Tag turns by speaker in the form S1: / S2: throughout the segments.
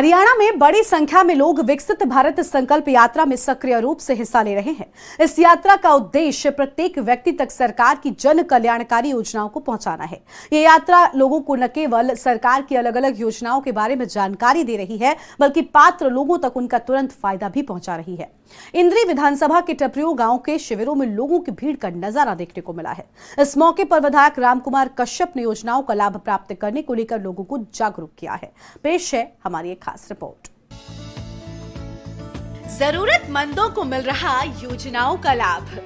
S1: हरियाणा में बड़ी संख्या में लोग विकसित भारत संकल्प यात्रा में सक्रिय रूप से हिस्सा ले रहे हैं। इस यात्रा का उद्देश्य प्रत्येक व्यक्ति तक सरकार की जन कल्याणकारी योजनाओं को पहुंचाना है। ये यात्रा लोगों को न केवल सरकार की अलग अलग योजनाओं के बारे में जानकारी दे रही है, बल्कि पात्र लोगों तक उनका तुरंत फायदा भी पहुंचा रही है। इंद्री विधानसभा के टपरियो गांव के शिविरों में लोगों की भीड़ का नजारा देखने को मिला है। इस मौके पर विधायक रामकुमार कश्यप ने योजनाओं का लाभ प्राप्त करने को लेकर लोगों को जागरूक किया है। पेश है हमारी एक खास रिपोर्ट। जरूरतमंदों को मिल रहा योजनाओं का लाभ।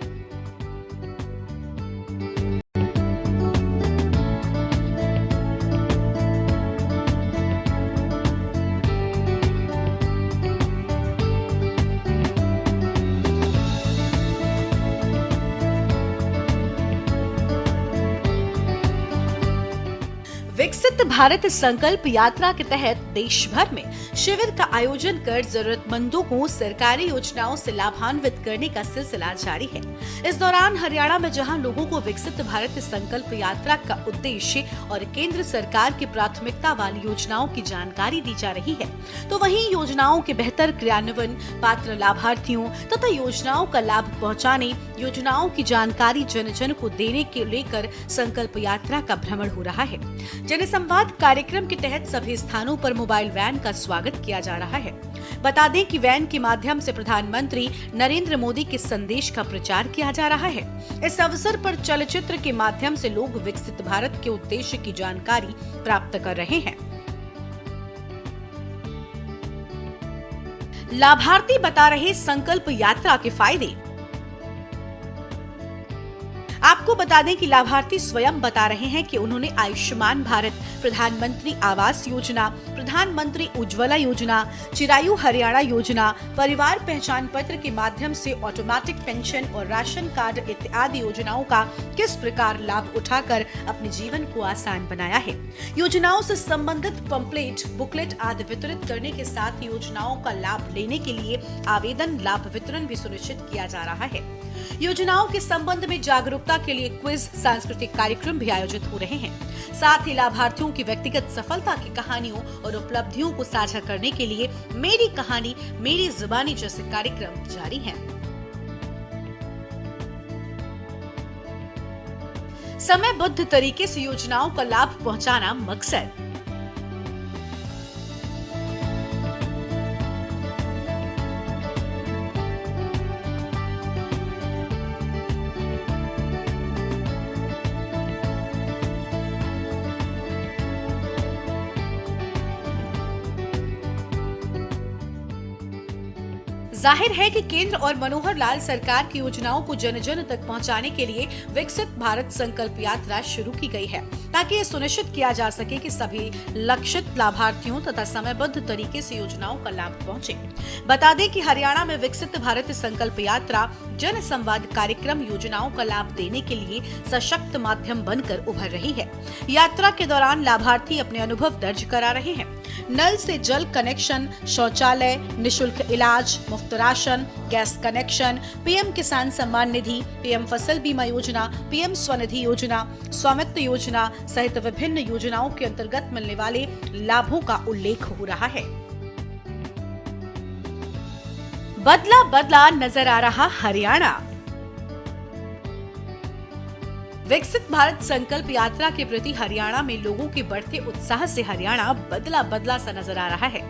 S1: विकसित भारत संकल्प यात्रा के तहत देश भर में शिविर का आयोजन कर जरूरतमंदों को सरकारी योजनाओं से लाभान्वित करने का सिलसिला जारी है। इस दौरान हरियाणा में जहां लोगों को विकसित भारत संकल्प यात्रा का उद्देश्य और केंद्र सरकार की प्राथमिकता वाली योजनाओं की जानकारी दी जा रही है, तो वहीं योजनाओं के बेहतर क्रियान्वयन, पात्र लाभार्थियों तथा योजनाओं का लाभ पहुँचाने, योजनाओं की जानकारी जन जन को देने के लेकर संकल्प यात्रा का भ्रमण हो रहा है। जनसंवाद कार्यक्रम के तहत सभी स्थानों पर मोबाइल वैन का स्वागत किया जा रहा है। बता दें कि वैन के माध्यम से प्रधानमंत्री नरेंद्र मोदी के संदेश का प्रचार किया जा रहा है। इस अवसर पर चलचित्र के माध्यम से लोग विकसित भारत के उद्देश्य की जानकारी प्राप्त कर रहे हैं। लाभार्थी बता रहे संकल्प यात्रा के फायदे। आपको बता दें कि लाभार्थी स्वयं बता रहे हैं कि उन्होंने आयुष्मान भारत, प्रधानमंत्री आवास योजना, प्रधानमंत्री उज्ज्वला योजना, चिरायु हरियाणा योजना, परिवार पहचान पत्र के माध्यम से ऑटोमेटिक पेंशन और राशन कार्ड इत्यादि योजनाओं का किस प्रकार लाभ उठाकर अपने जीवन को आसान बनाया है। योजनाओं से संबंधित पंपलेट, बुकलेट आदि वितरित करने के साथ योजनाओं का लाभ लेने के लिए आवेदन, लाभ वितरण भी सुनिश्चित किया जा रहा है। योजनाओं के संबंध में जागरूकता के लिए क्विज, सांस्कृतिक कार्यक्रम भी आयोजित हो रहे हैं। साथ ही लाभार्थियों की व्यक्तिगत सफलता की कहानियों और उपलब्धियों को साझा करने के लिए मेरी कहानी मेरी जुबानी जैसे कार्यक्रम जारी हैं। समयबद्ध तरीके से योजनाओं का लाभ पहुंचाना मकसद। जाहिर है कि केंद्र और मनोहर लाल सरकार की योजनाओं को जन जन तक पहुंचाने के लिए विकसित भारत संकल्प यात्रा शुरू की गई है, ताकि ये सुनिश्चित किया जा सके कि सभी लक्षित लाभार्थियों तथा समयबद्ध तरीके से योजनाओं का लाभ पहुंचे। बता दें कि हरियाणा में विकसित भारत संकल्प यात्रा जन संवाद कार्यक्रम योजनाओं का लाभ देने के लिए सशक्त माध्यम बनकर उभर रही है। यात्रा के दौरान लाभार्थी अपने अनुभव दर्ज करा रहे हैं। नल से जल कनेक्शन, शौचालय, निशुल्क इलाज, मुफ्त राशन, गैस कनेक्शन, पीएम किसान सम्मान निधि, पीएम फसल बीमा योजना, पीएम स्वनिधि योजना, स्वामित्व योजना सहित विभिन्न योजनाओं के अंतर्गत मिलने वाले लाभों का उल्लेख हो रहा है। बदला बदला नजर आ रहा हरियाणा। विकसित भारत संकल्प यात्रा के प्रति हरियाणा में लोगों के बढ़ते उत्साह से हरियाणा बदला बदला सा नजर आ रहा है।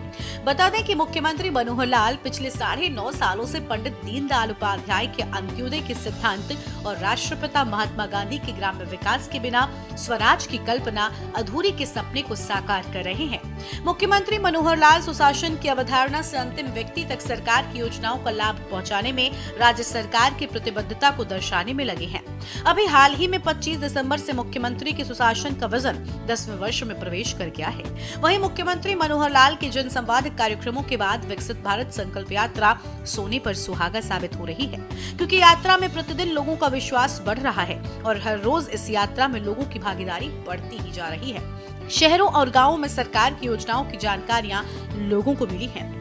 S1: बता दें कि मुख्यमंत्री मनोहर लाल पिछले 9.5 सालों से पंडित दीनदयाल उपाध्याय के अंत्योदय के सिद्धांत और राष्ट्रपिता महात्मा गांधी के ग्राम्य विकास के बिना स्वराज की कल्पना अधूरी के सपने को साकार कर रहे हैं। मुख्यमंत्री मनोहर लाल सुशासन की अवधारणा से अंतिम व्यक्ति तक सरकार की योजनाओं का लाभ पहुँचाने में राज्य सरकार की प्रतिबद्धता को दर्शाने में लगे हैं। अभी हाल ही में 25 दिसंबर से मुख्यमंत्री के सुशासन का वजन 10वें वर्ष में प्रवेश कर गया है। वहीं मुख्यमंत्री मनोहर लाल के जन संवाद कार्यक्रमों के बाद विकसित भारत संकल्प यात्रा सोने पर सुहागा साबित हो रही है, क्योंकि यात्रा में प्रतिदिन लोगों का विश्वास बढ़ रहा है और हर रोज इस यात्रा में लोगों की भागीदारी बढ़ती ही जा रही है। शहरों और गाँवों में सरकार की योजनाओं की जानकारियां लोगों को मिली है।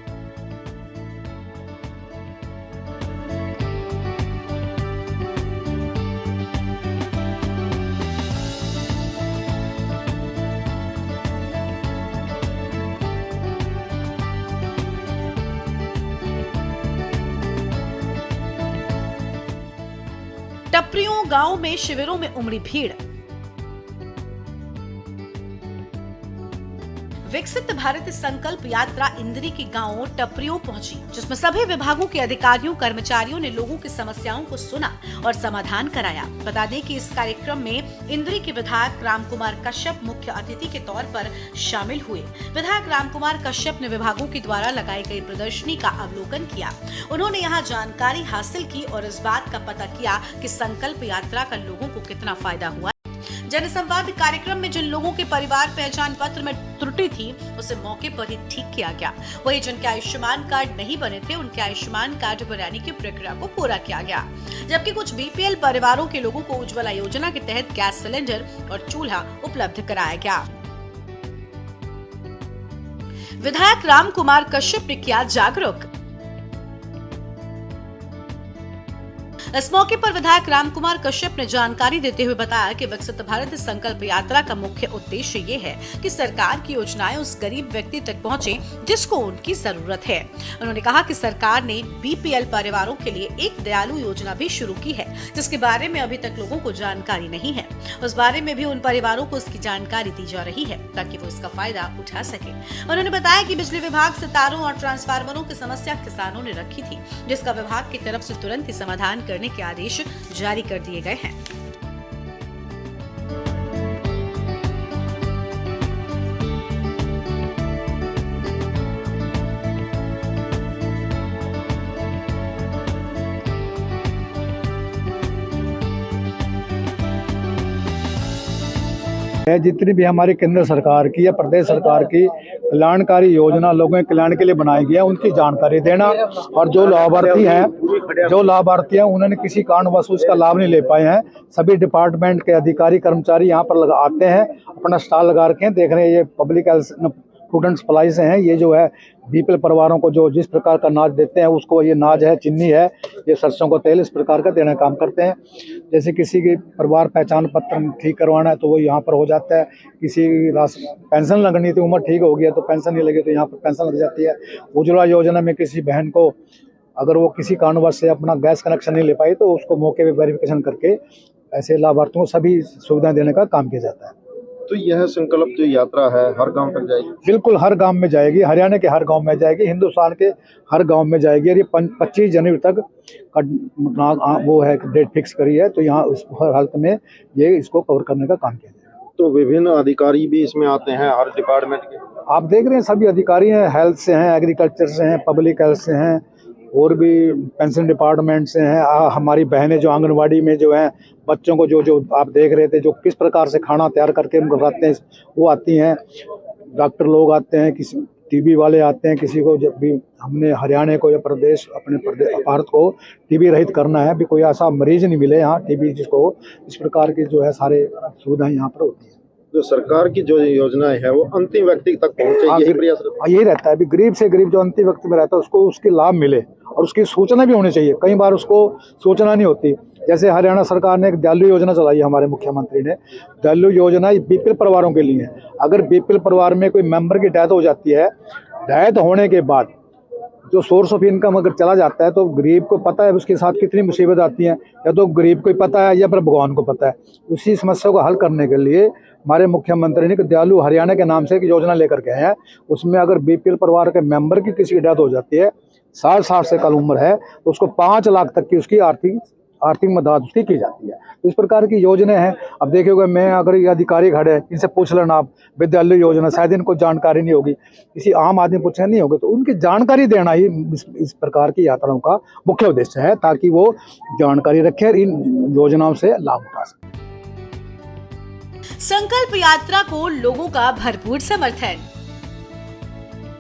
S1: टपरियों गांव में शिविरों में उमड़ी भीड़। विकसित भारत संकल्प यात्रा इंद्री के गांवों टपरियों पहुंची, जिसमें सभी विभागों के अधिकारियों कर्मचारियों ने लोगों की समस्याओं को सुना और समाधान कराया। बता दें कि इस कार्यक्रम में इंद्री के विधायक रामकुमार कश्यप मुख्य अतिथि के तौर पर शामिल हुए। विधायक रामकुमार कश्यप ने विभागों के द्वारा लगाई गई प्रदर्शनी का अवलोकन किया। उन्होंने यहाँ जानकारी हासिल की और इस बात का पता किया कि संकल्प यात्रा का लोगों को कितना फायदा हुआ। जनसंवाद कार्यक्रम में जिन लोगों के परिवार पहचान पत्र में त्रुटि थी उसे मौके पर ही ठीक किया गया। वहीं जिनके आयुष्मान कार्ड नहीं बने थे उनके आयुष्मान कार्ड बनाने की प्रक्रिया को पूरा किया गया, जबकि कुछ बीपीएल परिवारों के लोगों को उज्ज्वला योजना के तहत गैस सिलेंडर और चूल्हा उपलब्ध कराया गया। विधायक रामकुमार कश्यप ने किया जागरूक। इस मौके पर विधायक रामकुमार कश्यप ने जानकारी देते हुए बताया कि विकसित भारत संकल्प यात्रा का मुख्य उद्देश्य ये है कि सरकार की योजनाएं उस गरीब व्यक्ति तक पहुंचे जिसको उनकी जरूरत है। उन्होंने कहा कि सरकार ने बीपीएल परिवारों के लिए एक दयालु योजना भी शुरू की है, जिसके बारे में अभी तक लोगों को जानकारी नहीं है। उस बारे में भी उन परिवारों को इसकी जानकारी दी जा रही है ताकि वो इसका फायदा उठा सके। उन्होंने बताया कि बिजली विभाग से तारों और ट्रांसफार्मरों की समस्या किसानों ने रखी थी, जिसका विभाग की तरफ से तुरंत ही समाधान करने के आदेश जारी कर दिए गए हैं।
S2: जितनी भी हमारी केंद्र सरकार की या प्रदेश सरकार की कल्याणकारी योजना लोगों के कल्याण के लिए बनाई गई है उनकी जानकारी देना, और जो लाभार्थी हैं उन्होंने किसी कारणवश उसका लाभ नहीं ले पाए हैं, सभी डिपार्टमेंट के अधिकारी कर्मचारी यहाँ पर आते हैं, अपना स्टॉल लगा रखे हैं, देख रहे हैं ये पब्लिक स्टूडेंट सप्लाई से हैं। ये जो है बीपीएल परिवारों को जो जिस प्रकार का अनाज देते हैं उसको, ये अनाज है, चीनी है, ये सरसों का तेल, इस प्रकार का देने का काम करते हैं। जैसे किसी की परिवार पहचान पत्र ठीक करवाना है तो वो यहाँ पर हो जाता है, किसी पेंशन लगनी थी, उम्र ठीक हो गया तो पेंशन नहीं लगी तो यहाँ पर पेंशन लग जाती है। उज्ज्वला योजना में किसी बहन को अगर वो किसी कारणवश से अपना गैस कनेक्शन नहीं ले पाई तो उसको मौके पर वेरिफिकेशन करके ऐसे लाभार्थियों को सभी सुविधाएं देने का काम किया जाता है।
S3: तो यह संकल्प जो यात्रा है हर गांव तक जाएगी? बिल्कुल,
S2: हर गांव में जाएगी, हरियाणा के हर गांव में जाएगी, हिंदुस्तान के हर गांव में जाएगी। और ये 25 जनवरी तक वो है डेट फिक्स करी है, तो यहाँ हर हालत में ये इसको कवर करने का काम किया जाएगा।
S3: तो विभिन्न अधिकारी भी इसमें आते हैं हर डिपार्टमेंट के?
S2: आप देख रहे हैं सभी अधिकारी हैं, हेल्थ से हैं, एग्रीकल्चर से हैं, पब्लिक हेल्थ से हैं, और भी पेंशन डिपार्टमेंट से हैं। हमारी बहनें जो आंगनवाड़ी में जो हैं बच्चों को जो आप देख रहे थे जो किस प्रकार से खाना तैयार करके उनको खिलाते हैं वो आती हैं। डॉक्टर लोग आते हैं, किसी टीबी वाले आते हैं, किसी को जब भी हमने हरियाणा को या अपने भारत को टीबी रहित करना है, अभी कोई ऐसा मरीज नहीं मिले यहाँ टीबी जिसको, इस प्रकार की जो है सारे सुविधाएं यहाँ पर होती है।
S3: जो सरकार की जो योजनाएं है वो अंतिम व्यक्ति तक पहुंचे,
S2: यही रहता है। अभी गरीब से गरीब जो अंतिम व्यक्ति में रहता है उसको उसकी लाभ मिले और उसकी सूचना भी होनी चाहिए। कई बार उसको सूचना नहीं होती। जैसे हरियाणा सरकार ने एक दयालु योजना चलाई है, हमारे मुख्यमंत्री ने। दयालु योजना बीपीएल परिवारों के लिए है। अगर बीपीएल परिवार में कोई मेंबर की डेथ हो जाती है, डेथ होने के बाद जो सोर्स ऑफ इनकम अगर चला जाता है तो गरीब को पता है उसके साथ कितनी मुसीबत आती हैं, या तो गरीब को पता है या फिर भगवान को पता है। उसी समस्या को हल करने के लिए हमारे मुख्यमंत्री ने दयालु हरियाणा के नाम से एक योजना लेकर के हैं। उसमें अगर बीपीएल परिवार के मेंबर की किसी की डेथ हो जाती है, 60 से कम उम्र है, तो उसको 5 लाख तक की उसकी आर्थिक मदद उसकी की जाती है। तो इस प्रकार की योजनाएं हैं। अब देखिएगा, मैं अगर ये अधिकारी खड़े हैं इनसे पूछ लेना आप विद्यालय योजना, शायद इनको जानकारी नहीं होगी, किसी आम आदमी पूछना नहीं होगा, तो उनकी जानकारी देना ही इस प्रकार की यात्राओं का मुख्य उद्देश्य है, ताकि वो जानकारी रखें और इन योजनाओं से लाभ उठा सकें।
S1: संकल्प यात्रा को लोगों का भरपूर समर्थन।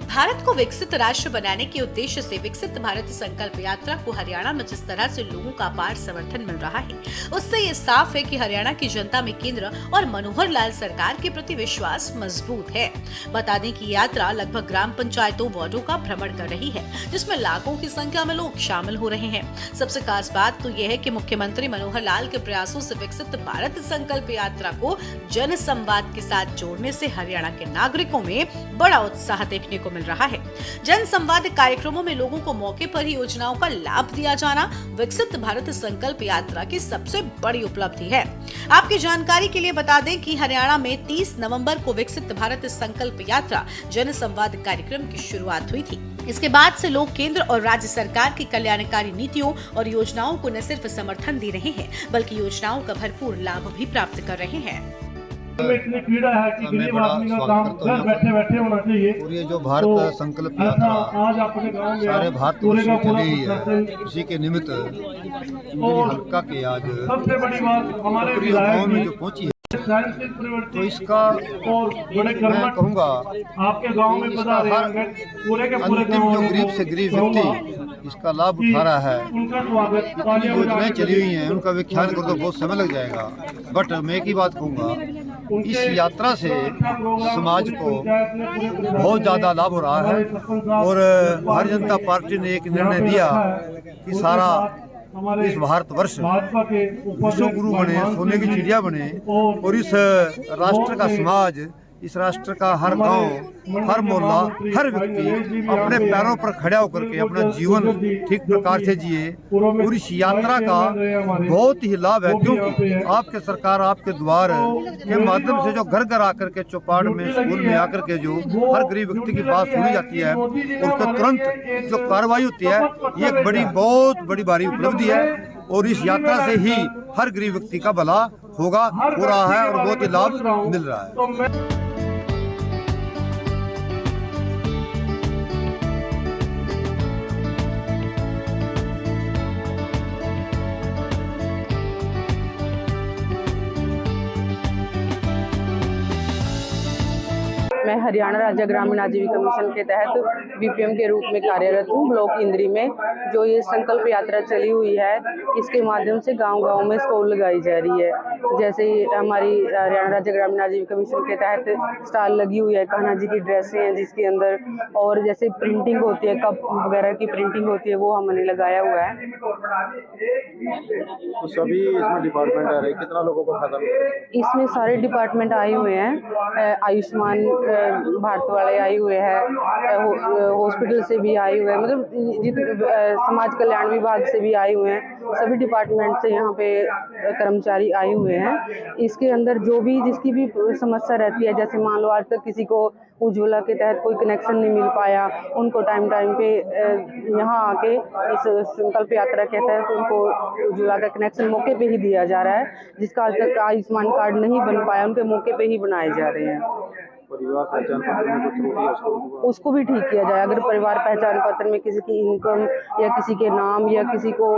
S1: भारत को विकसित राष्ट्र बनाने के उद्देश्य से विकसित भारत संकल्प यात्रा को हरियाणा में जिस तरह से लोगों का अपार समर्थन मिल रहा है, उससे ये साफ है कि हरियाणा की जनता में केंद्र और मनोहर लाल सरकार के प्रति विश्वास मजबूत है। बता दें कि यात्रा लगभग ग्राम पंचायतों वार्डों का भ्रमण कर रही है, जिसमें लाखों की संख्या में लोग शामिल हो रहे हैं। सबसे खास बात तो यह है कि मुख्यमंत्री मनोहर लाल के प्रयासों से विकसित भारत संकल्प यात्रा को जन संवाद के साथ जोड़ने से हरियाणा के नागरिकों में बड़ा उत्साह देखने को मिल रहा है। जन संवाद कार्यक्रमों में लोगों को मौके पर ही योजनाओं का लाभ दिया जाना विकसित भारत संकल्प यात्रा की सबसे बड़ी उपलब्धि है। आपकी जानकारी के लिए बता दें कि हरियाणा में 30 नवंबर को विकसित भारत संकल्प यात्रा जन संवाद कार्यक्रम की शुरुआत हुई थी। इसके बाद से लोग केंद्र और राज्य सरकार की कल्याणकारी नीतियों और योजनाओं को न सिर्फ समर्थन दे रहे हैं बल्कि योजनाओं का भरपूर लाभ भी प्राप्त कर रहे हैं।
S4: इतनी पीड़ा है कि गरीब आदमी का काम घर बैठे बैठे होना चाहिए।
S5: और ये जो भारत संकल्प यात्रा
S4: आज अपने गांव में
S5: सारे भारत वर्ष में चली है, इसी के निमित्त हल्का के आज
S4: सबसे बड़ी बात हमारे
S5: गाँव में जो
S4: विधायक
S5: पहुंची है,
S4: तो
S5: तो इसका
S4: और बड़े
S5: मैं
S4: कर्मठ
S5: कहूँगा
S4: आपके गांव में बता रहे हैं पूरे के पूरे
S5: अंतिम जो गरीब से गरीब व्यक्ति इसका लाभ उठा रहा है,
S4: उनका स्वागत
S5: इतनी योजनाएं चली हुई हैं, उनका व्याख्यान कर तो बहुत समय लग जाएगा। बट मैं एक ही बात कहूँगा, इस यात्रा से समाज को बहुत ज़्यादा लाभ हो रहा है। और भारतीय जनता पार्टी ने एक निर्णय दिया कि सारा इस भारतवर्ष विश्व गुरु बने, सोने की चिड़िया बने और इस राष्ट्र का समाज, इस राष्ट्र का हर गांव, हर मोहल्ला, हर व्यक्ति अपने पैरों पर खड़ा होकर के अपना जीवन ठीक प्रकार से जिए। और इस यात्रा का बहुत ही लाभ है, क्योंकि आपके सरकार आपके द्वार के माध्यम से जो घर घर आकर के चौपाड़ में, स्कूल में आकर के जो हर गरीब व्यक्ति की बात सुनी जाती है, उसको तुरंत जो कार्रवाई होती है, ये एक बहुत बड़ी भारी उपलब्धि है। और इस यात्रा से ही हर गरीब व्यक्ति का भला होगा, हो रहा है और बहुत ही लाभ मिल रहा है।
S6: मैं हरियाणा राज्य ग्रामीण आजीविका मिशन के तहत बीपीएम के रूप में कार्यरत हूँ। ब्लॉक इंद्री में जो ये संकल्प यात्रा चली हुई है, इसके माध्यम से गांव-गांव में स्टॉल लगाई जा रही है। जैसे हमारी हरियाणा राज्य ग्रामीण आजीविका मिशन के तहत स्टॉल लगी हुई है, कान्हा जी की ड्रेसें हैं जिसके अंदर, और जैसे प्रिंटिंग होती है, कप वगैरह की प्रिंटिंग होती है, वो हमने लगाया हुआ है।
S3: तो सभी इसमें डिपार्टमेंट आ रहे हैं, कितना लोगों को फायदा?
S6: इसमें सारे डिपार्टमेंट आए हुए हैं, आयुष्मान भारत वाले आए हुए हैं, हॉस्पिटल से भी आए हुए हैं, मतलब समाज कल्याण विभाग से भी आए हुए हैं, सभी डिपार्टमेंट से यहाँ पे कर्मचारी आए हुए हैं। इसके अंदर जो भी जिसकी भी समस्या रहती है, जैसे मान लो आज तक किसी को उज्ज्वला के तहत कोई कनेक्शन नहीं मिल पाया, उनको टाइम पे यहाँ आके इस संकल्प यात्रा के तहत उनको उज्ज्वला का कनेक्शन मौके पे ही दिया जा रहा है। जिसका आज तक आयुष्मान कार्ड नहीं बन पाया, उनके मौके पे ही बनाए जा रहे हैं।
S3: परिवार पहचान पत्र में कुछ त्रुटि है,
S6: उसको भी ठीक किया जाए। अगर परिवार पहचान पत्र में किसी की इनकम या किसी के नाम या किसी को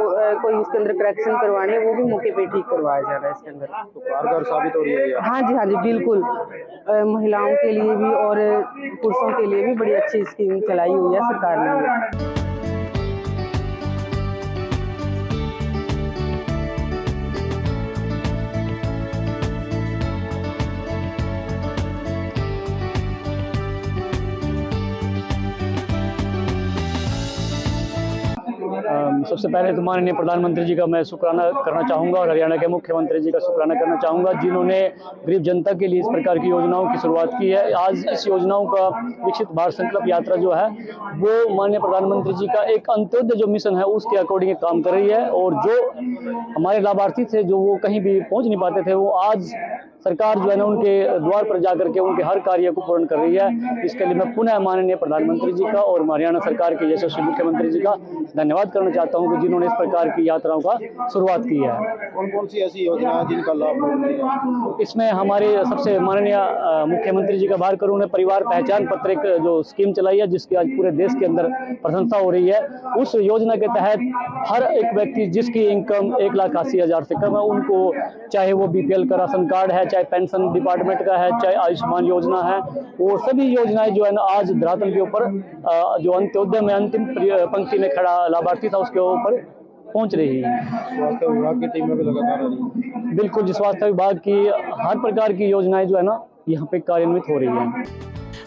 S6: कोई उसके अंदर करेक्शन करवाने, वो भी मौके पे ठीक करवाया जा रहा है इसके अंदर।
S3: तो कारगर साबित हो रही है।
S6: हाँ जी बिल्कुल। महिलाओं के लिए भी और पुरुषों के लिए भी बड़ी अच्छी स्कीम चलाई हुई है सरकार ने।
S7: सबसे पहले तो माननीय प्रधानमंत्री जी का मैं शुक्राना करना चाहूँगा और हरियाणा के मुख्यमंत्री जी का शुक्राना करना चाहूँगा, जिन्होंने गरीब जनता के लिए इस प्रकार की योजनाओं की शुरुआत की है। आज इस योजनाओं का विकसित भारत संकल्प यात्रा जो है वो माननीय प्रधानमंत्री जी का एक अंत्योदय जो मिशन है उसके अकॉर्डिंग काम कर रही है। और जो हमारे लाभार्थी थे, जो वो कहीं भी पहुँच नहीं पाते थे, वो आज सरकार जो है ना उनके द्वार पर जाकर के उनके हर कार्य को पूर्ण कर रही है। इसके लिए मैं पुनः माननीय प्रधानमंत्री जी का और हरियाणा सरकार के यशस्वी मुख्यमंत्री जी का धन्यवाद करना चाहता हूं कि जिन्होंने इस प्रकार की यात्राओं का शुरुआत की है।
S3: कौन कौन सी ऐसी योजना है जिनका लाभ मिल रहा है?
S7: इसमें हमारे सबसे माननीय मुख्यमंत्री जी का आभार करूँ, उन्हें परिवार पहचान पत्र एक जो स्कीम चलाई है जिसकी आज पूरे देश के अंदर प्रशंसा हो रही है। उस योजना के तहत हर एक व्यक्ति जिसकी इनकम 1,80,000 से कम है, उनको चाहे वो BPL का राशन कार्ड है, चाहे पेंशन डिपार्टमेंट का है, चाहे आयुष्मान योजना है, वो सभी योजनाएं जो है ना आज धरातल के ऊपर जो अंत्योदय में अंतिम पंक्ति में खड़ा लाभार्थी था उसके ऊपर पहुंच रही है।
S3: स्वास्थ्य विभाग की टीम में भी लगातार आ रही है।
S7: बिल्कुल, स्वास्थ्य विभाग की हर प्रकार की योजनाएं जो है ना यहाँ पे कार्यान्वित हो रही है।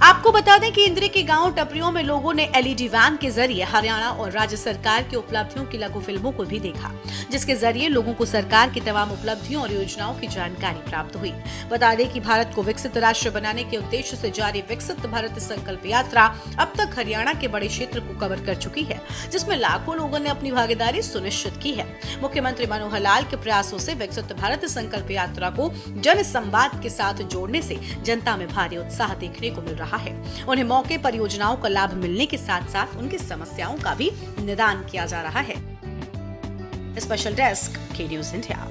S1: आपको बता दें कि इंद्री के गांव टपरियों में लोगों ने एलईडी वैन के जरिए हरियाणा और राज्य सरकार की उपलब्धियों की लघु फिल्मों को भी देखा, जिसके जरिए लोगों को सरकार की तमाम उपलब्धियों और योजनाओं की जानकारी प्राप्त हुई। बता दें कि भारत को विकसित राष्ट्र बनाने के उद्देश्य से जारी विकसित भारत संकल्प यात्रा अब तक हरियाणा के बड़े क्षेत्र को कवर कर चुकी है, जिसमें लाखों लोगों ने अपनी भागीदारी सुनिश्चित की है। मुख्यमंत्री मनोहर लाल के प्रयासों से विकसित भारत संकल्प यात्रा को जन संवाद के साथ जोड़ने से जनता में भारी उत्साह देखने को मिल रहा है। उन्हें मौके पर योजनाओं का लाभ मिलने के साथ साथ उनकी समस्याओं का भी निदान किया जा रहा है। स्पेशल डेस्क, के न्यूज़ इंडिया।